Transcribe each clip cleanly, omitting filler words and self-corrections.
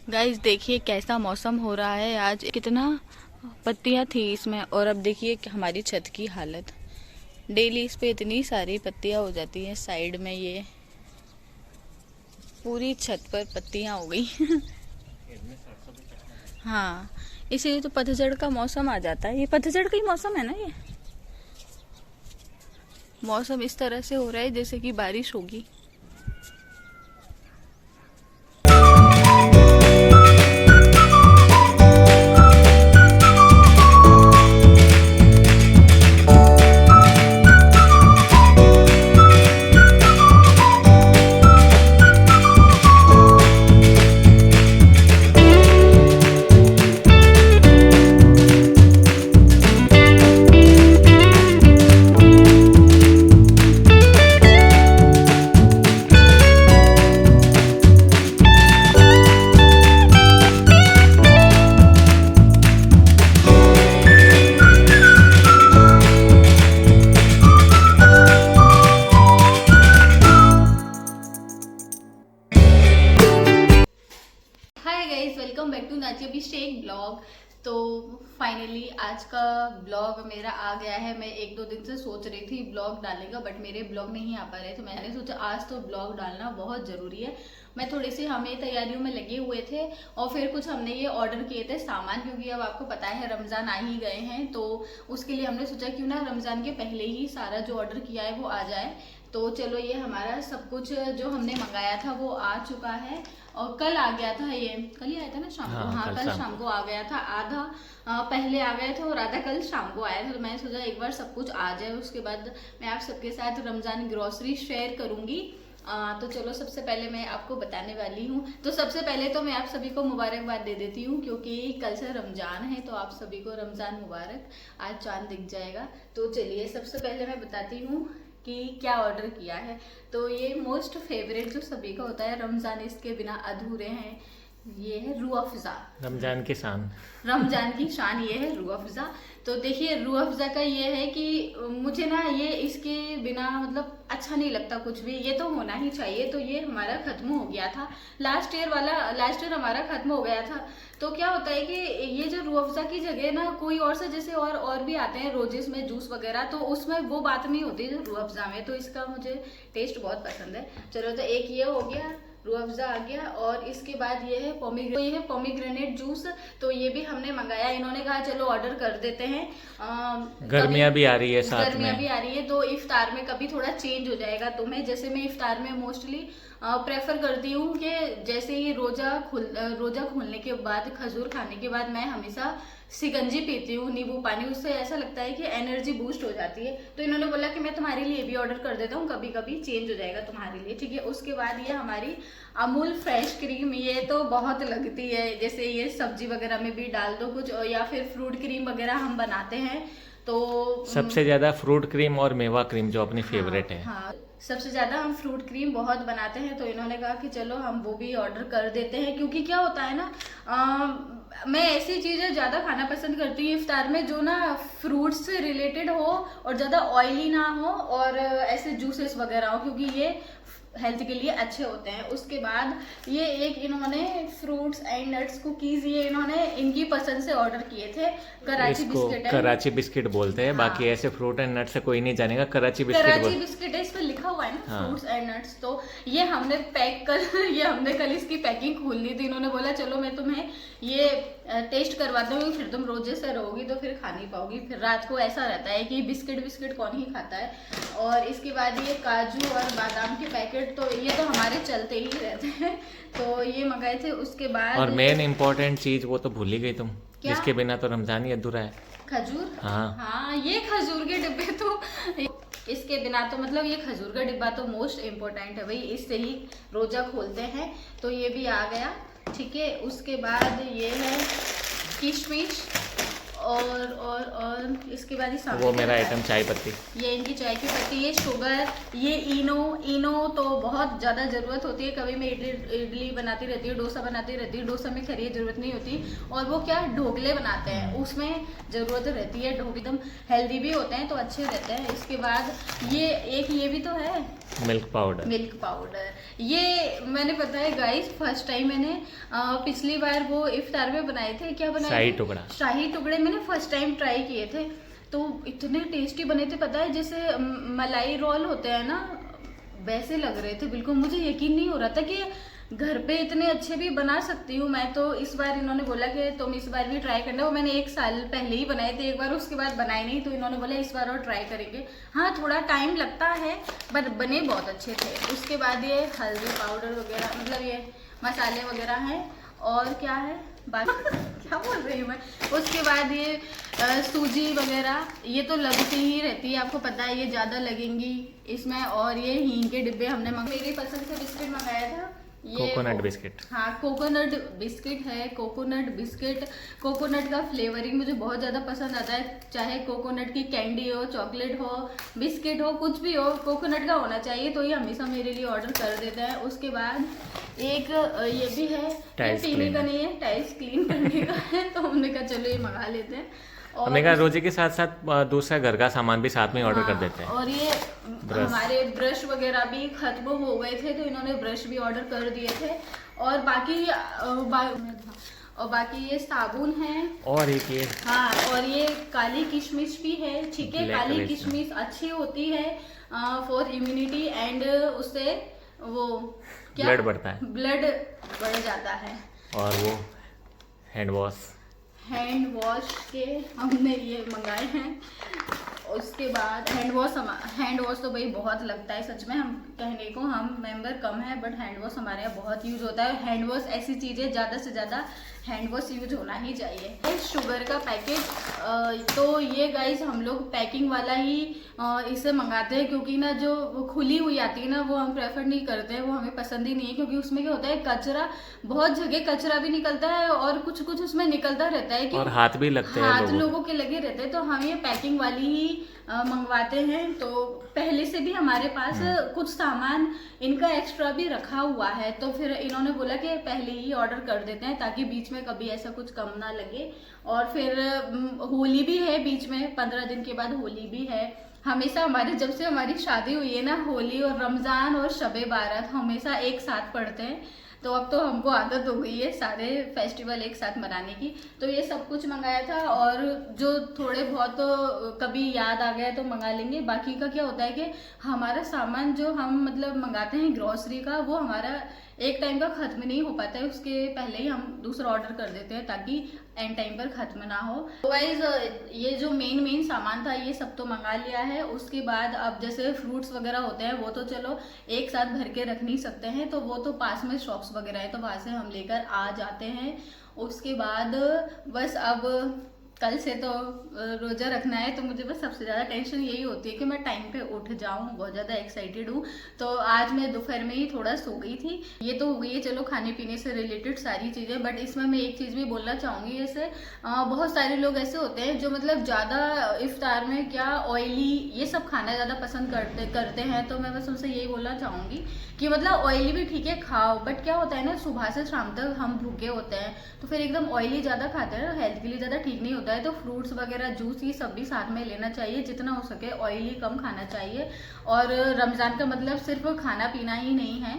Guys देखिए कैसा मौसम हो रहा है आज। कितना पत्तियां थी इसमें, और अब देखिए कि हमारी छत की हालत। डेली इस पे इतनी सारी पत्तियां हो जाती हैं। साइड में ये पूरी छत पर पत्तियां हो गई। हाँ, इसीलिए तो पतझड़ का मौसम आ जाता है। ये पतझड़ का ही मौसम है ना। ये मौसम इस तरह से हो रहा है जैसे कि बारिश होगी। Hi guys, welcome back to Nachi Abhishek blog. तो फाइनली आज का ब्लॉग मेरा आ गया है। मैं एक दो दिन से सोच रही थी ब्लॉग डालने का, बट मेरे ब्लॉग नहीं आ पा रहे, तो मैंने सोचा आज तो ब्लॉग डालना बहुत ज़रूरी है। मैं थोड़ी सी हमें तैयारियों में लगे हुए थे, और फिर कुछ हमने ये ऑर्डर किए थे सामान, क्योंकि अब आपको पता है रमज़ान आ ही गए हैं। तो उसके लिए हमने सोचा क्यों ना रमज़ान के पहले ही सारा जो ऑर्डर किया है वो आ जाए। तो चलो, ये हमारा सब कुछ जो हमने मंगाया था वो आ चुका है। और कल आ गया था, ये कल ही आया था ना शाम को। हाँ, कल शाम को आ गया था। आधा पहले आ गए थे और आधा कल शाम को आया था। तो मैंने सोचा एक बार सब कुछ आ जाए, उसके बाद मैं आप सबके साथ रमज़ान ग्रोसरी शेयर करूंगी। तो चलो, सबसे पहले मैं आपको बताने वाली हूँ। तो सबसे पहले तो मैं आप सभी को मुबारकबाद दे देती हूँ, क्योंकि कल से रमज़ान है। तो आप सभी को रमज़ान मुबारक। आज चांद दिख जाएगा। तो चलिए, सबसे पहले मैं बताती हूँ कि क्या ऑर्डर किया है। तो ये मोस्ट फेवरेट जो सभी का होता है, रमज़ान इसके बिना अधूरे हैं, ये है रूह अफ़ज़ा। रमजान की शान। रमजान की शान ये है रूह अफ़ज़ा। तो देखिए, रूह अफ़ज़ा का ये है कि मुझे ना ये इसके बिना मतलब अच्छा नहीं लगता कुछ भी। ये तो होना ही चाहिए। तो ये हमारा ख़त्म हो गया था लास्ट ईयर हमारा ख़त्म हो गया था। तो क्या होता है कि ये जो रूह अफ़ज़ा की जगह ना कोई और से, जैसे और भी आते हैं रोजेस में जूस वगैरह, तो उसमें वो बात नहीं होती जो रूह अफ़ज़ा में। तो इसका मुझे टेस्ट बहुत पसंद है। चलो, तो एक ये हो गया, रूह अफ़ज़ा आ गया। और इसके बाद ये है पोमीग्रेनेट जूस। तो ये भी हमने मंगाया। इन्होंने कहा चलो ऑर्डर कर देते हैं। गर्मियाँ भी आ रही है साथ गर्मियाँ में। भी आ रही है, तो इफ्तार में कभी थोड़ा चेंज हो जाएगा तुम्हें। जैसे मैं इफ्तार में मोस्टली प्रेफर करती हूँ कि जैसे ही रोज़ा खोलने के बाद, खजूर खाने के बाद, मैं हमेशा सिकंजी पीती हूँ, नींबू पानी। उससे ऐसा लगता है कि एनर्जी बूस्ट हो जाती है। तो इन्होंने बोला कि मैं तुम्हारे लिए भी ऑर्डर कर देता हूँ, कभी कभी चेंज हो जाएगा तुम्हारे लिए, ठीक है। उसके बाद ये हमारी अमूल फ्रेश क्रीम। ये तो बहुत लगती है, जैसे ये सब्जी वगैरह में भी डाल दो कुछ, या फिर फ्रूट क्रीम वगैरह हम बनाते हैं तो सबसे ज़्यादा फ्रूट क्रीम और मेवा क्रीम जो अपनी फेवरेट है। हाँ, सबसे ज़्यादा हम फ्रूट क्रीम बहुत बनाते हैं। तो इन्होंने कहा कि चलो हम वो भी ऑर्डर कर देते हैं, क्योंकि क्या होता है ना, मैं ऐसी चीज़ें ज़्यादा खाना पसंद करती हूँ इफ्तार में जो ना फ्रूट्स से रिलेटेड हो, और ज़्यादा ऑयली ना हो, और ऐसे जूसेस वगैरह हो, क्योंकि ये हेल्थ के लिए अच्छे होते हैं। उसके बाद ये एक इन्होंने फ्रूट्स एंड नट्स कुकीज़, ये इन्होंने इनकी पसंद से ऑर्डर किए थे। कराची इसको बिस्किट है। कराची बिस्किट बोलते हैं। हाँ, बाकी ऐसे फ्रूट एंड नट से कोई नहीं जानेगा। कराची बिस्किट कराची बिस्किट है, इस पर लिखा हुआ है ना, हाँ। Fruits and nuts. तो ये हमने ये हमने कल इसकी पैकिंग खोल ली थी। इन्होंने बोला चलो मैं तुम्हें ये टेस्ट करवाता हूँ, फिर तुम रोजे से रहोगी तो फिर खा नहीं पाओगी। फिर रात को ऐसा रहता है कि बिस्किट कौन ही खाता है। और इसके बाद ये काजू और बादाम के पैकेट, तो ये तो हमारे चलते ही रहते हैं। तो ये मंगाए थे। उसके बाद और मेन इम्पोर्टेंट चीज़ वो तो भूल ही गई तुम, क्या? जिसके बिना तो रमजान ही अधूरा है। खजूर। हाँ, ये खजूर के डिब्बे तो इसके बिना तो मतलब ये खजूर का डिब्बा तो मोस्ट इम्पोर्टेंट है भाई, इससे ही रोजा खोलते हैं। तो ये भी आ गया, ठीक है। उसके बाद ये है किशमिश, और इसके बाद ही सामने वो मेरा क्या आइटम चाय पत्ती। ये इनकी चाय की पत्ती, ये शुगर, ये इनो तो बहुत ज़्यादा ज़रूरत होती है। कभी मैं इडली बनाती रहती हूँ, डोसा बनाती रहती हूँ। डोसा में खैर ये ज़रूरत नहीं होती, और वो क्या ढोकले बनाते हैं उसमें ज़रूरत रहती है। ढोकले एकदम हेल्दी भी होते हैं तो अच्छे रहते हैं। इसके बाद ये भी तो है मिल्क पाउडर। ये मैंने पता है गाइस, फर्स्ट टाइम मैंने पिछली बार वो इफ्तार में बनाए थे। क्या बनाए थे? शाही टुकड़े मैंने फर्स्ट टाइम ट्राई किए थे, तो इतने टेस्टी बने थे। पता है जैसे मलाई रोल होते हैं ना, वैसे लग रहे थे बिल्कुल। मुझे यकीन नहीं हो रहा था कि घर पे इतने अच्छे भी बना सकती हूँ मैं। तो इस बार इन्होंने बोला कि तुम इस बार भी ट्राई करना। वो मैंने 1 साल पहले ही बनाए थे एक बार, उसके बाद बनाए नहीं, तो इन्होंने बोला इस बार और ट्राई करेंगे। हाँ, थोड़ा टाइम लगता है बट बने बहुत अच्छे थे। उसके बाद ये हल्दी पाउडर वगैरह, मतलब ये मसाले वगैरह हैं। और क्या है बाकी क्या बोल रही हूँ मैं। उसके बाद ये सूजी वगैरह, ये तो लगती ही रहती है, आपको पता है ये ज़्यादा लगेंगी इसमें। और ये हींग के डिब्बे हमने मेरी पसंद से बिस्किट मंगाया था, ये कोकोनट बिस्किट। हाँ, कोकोनट बिस्किट है। कोकोनट बिस्किट, कोकोनट का फ्लेवरिंग मुझे बहुत ज़्यादा पसंद आता है। चाहे कोकोनट की कैंडी हो, चॉकलेट हो, बिस्किट हो, कुछ भी हो, कोकोनट का होना चाहिए। तो ये हमेशा मेरे लिए ऑर्डर कर देते हैं। उसके बाद एक ये भी है, ये पीने का नहीं है, टाइल्स क्लीन करने का है। तो हमने कहा चलो ये मंगा लेते हैं। और हमने कहा रोजे के साथ साथ दूसरा घर का सामान भी साथ में ऑर्डर कर देते हैं। और ये हमारे ब्रश वगैरह भी खत्म हो गए थे, तो इन्होंने ब्रश भी ऑर्डर कर दिए थे। और बाकी ये साबुन है। और एक ये, हाँ, और ये काली किशमिश भी है। ठीक है, काली किशमिश अच्छी होती है फॉर इम्यूनिटी, एंड उससे वो क्या ब्लड बढ़ता है, ब्लड बढ़ जाता है। और वो हैंड वॉश के हमने ये मंगाए हैं। उसके बाद हैंड वॉश तो भाई बहुत लगता है सच में। हम कहने को हम मेंबर कम है, बट हैंड वॉश हमारे यहाँ बहुत यूज होता है। हैंड वॉश ऐसी चीज़ है, ज़्यादा से ज़्यादा हैंड वॉश यूज होना ही चाहिए। शुगर का पैकेट, तो ये गाइस हम लोग पैकिंग वाला ही इसे मंगाते हैं, क्योंकि ना जो वो खुली हुई आती है ना, वो हम प्रेफर नहीं करते हैं, वो हमें पसंद ही नहीं है। क्योंकि उसमें क्या होता है, कचरा, बहुत जगह कचरा भी निकलता है और कुछ कुछ उसमें निकलता रहता है कि और हाथ भी लगते हैं, हाथ लोगों के लगे रहते हैं। तो हम ये पैकिंग वाली ही मंगवाते हैं। तो पहले से भी हमारे पास कुछ सामान इनका एक्स्ट्रा भी रखा हुआ है, तो फिर इन्होंने बोला कि पहले ही ऑर्डर कर देते हैं, ताकि बीच में कभी ऐसा कुछ कम ना लगे। और फिर होली भी है बीच में, 15 दिन के बाद होली भी है। हमेशा जब से हमारी शादी हुई है ना, होली और रमज़ान और शबे बारात हमेशा एक साथ पड़ते हैं। तो अब तो हमको आदत हो गई है सारे फेस्टिवल एक साथ मनाने की। तो ये सब कुछ मंगाया था, और जो थोड़े बहुत तो कभी याद आ गया तो मंगा लेंगे। बाकी का क्या होता है कि हमारा सामान जो हम मतलब मंगाते हैं ग्रोसरी का, वो हमारा एक टाइम का खत्म नहीं हो पाता है, उसके पहले ही हम दूसरा ऑर्डर कर देते हैं ताकि एंड टाइम पर खत्म ना हो। तो गाइस ये जो मेन सामान था ये सब तो मंगा लिया है। उसके बाद अब जैसे फ्रूट्स वगैरह होते हैं वो तो चलो एक साथ भर के रख नहीं सकते हैं, तो वो तो पास में शॉप्स वगैरह है, तो वहाँ से हम लेकर आ जाते हैं। उसके बाद बस अब कल से तो रोज़ा रखना है, तो मुझे बस सबसे ज़्यादा टेंशन यही होती है कि मैं टाइम पे उठ जाऊँ। बहुत ज़्यादा एक्साइटेड हूँ। तो आज मैं दोपहर में ही थोड़ा सो गई थी। ये तो हो गई है चलो खाने पीने से रिलेटेड सारी चीज़ें, बट इसमें मैं एक चीज़ भी बोलना चाहूँगी। जैसे बहुत सारे लोग ऐसे होते हैं जो मतलब ज़्यादा इफ्तार में क्या ऑयली ये सब खाना ज़्यादा पसंद करते हैं। तो मैं बस उनसे यही बोलना चाहूँगी कि मतलब ऑयली भी ठीक है खाओ, बट क्या होता है ना, सुबह से शाम तक हम भूखे होते हैं, तो फिर एकदम ऑयली ज़्यादा खाते हैं, हेल्थ के लिए ज़्यादा ठीक नहीं होता है। तो फ्रूट्स वगैरह जूस ये सब भी साथ में लेना चाहिए, जितना हो सके ऑयली कम खाना चाहिए। और रमज़ान का मतलब सिर्फ खाना पीना ही नहीं है,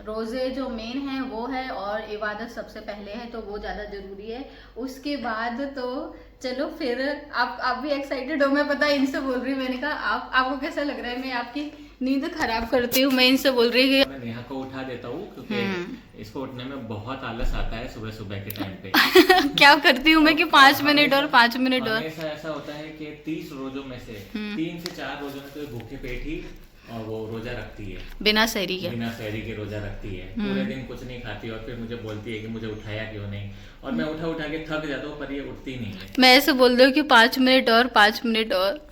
रोज़े जो मेन है वो है, और इबादत सबसे पहले है, तो वो ज़्यादा ज़रूरी है। उसके बाद तो चलो फिर आप भी एक्साइटेड हो, मैं पता इनसे बोल रही हूँ। मैंने कहा आपको कैसा लग रहा है, मैं आपकी नींद खराब करती हूँ, मैं इनसे बोल रही हूँ। मैं नेहा को उठा देता हूँ क्योंकि इसको उठने में बहुत आलस आता है सुबह सुबह के टाइम पे। क्या करती हूँ मैं कि 5 मिनट और 5 मिनट और ऐसा होता है कि 30 रोजों में से 3 से 4 रोजों में तो भूखे पेट ही और वो रोजा रखती है, बिना सहरी के रोजा रखती है। पूरे दिन कुछ नहीं खाती और फिर मुझे बोलती है कि मुझे उठाया क्यों नहीं, और मैं उठा के थक जाता हूँ, पर ये उठती नहीं है। मैं ऐसे बोल दूँ कि 5 मिनट और 5 मिनट और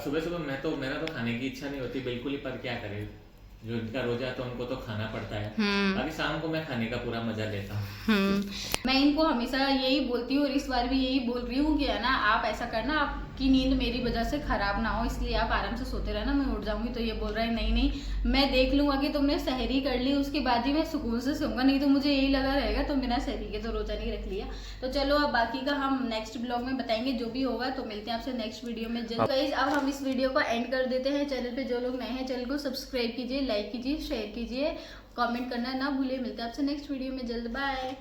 सुबह सुबह मेरा तो खाने की इच्छा नहीं होती बिल्कुल ही, पर क्या करें, जो इनका रोजा है तो उनको तो खाना पड़ता है, बाकी शाम को मैं खाने का पूरा मजा लेता हूँ। मैं इनको हमेशा यही बोलती हूँ और इस बार भी यही बोल रही हूँ कि है ना, आप ऐसा करना, आपकी नींद मेरी वजह से खराब ना हो, इसलिए आप आराम से सोते रहना, मैं उठ जाऊंगी। तो ये बोल रहा है नहीं नहीं, मैं देख लूंगा कि तुमने सहरी कर ली, उसके बाद ही मैं सुकून से सोऊंगा, नहीं तो मुझे यही लगा रहेगा तुम बिना सहरी के तो रोजा नहीं रख लिया। तो चलो अब बाकी का हम नेक्स्ट ब्लॉग में बताएंगे, जो भी होगा। तो मिलते हैं आपसे नेक्स्ट वीडियो में जल्द। गाइस अब हम इस वीडियो को एंड कर देते हैं। चैनल पे जो लोग नए हैं चैनल को सब्सक्राइब कीजिए, लाइक कीजिए, शेयर कीजिए, कमेंट करना ना भूलिए। मिलते हैं आपसे नेक्स्ट वीडियो में जल्द। बाय।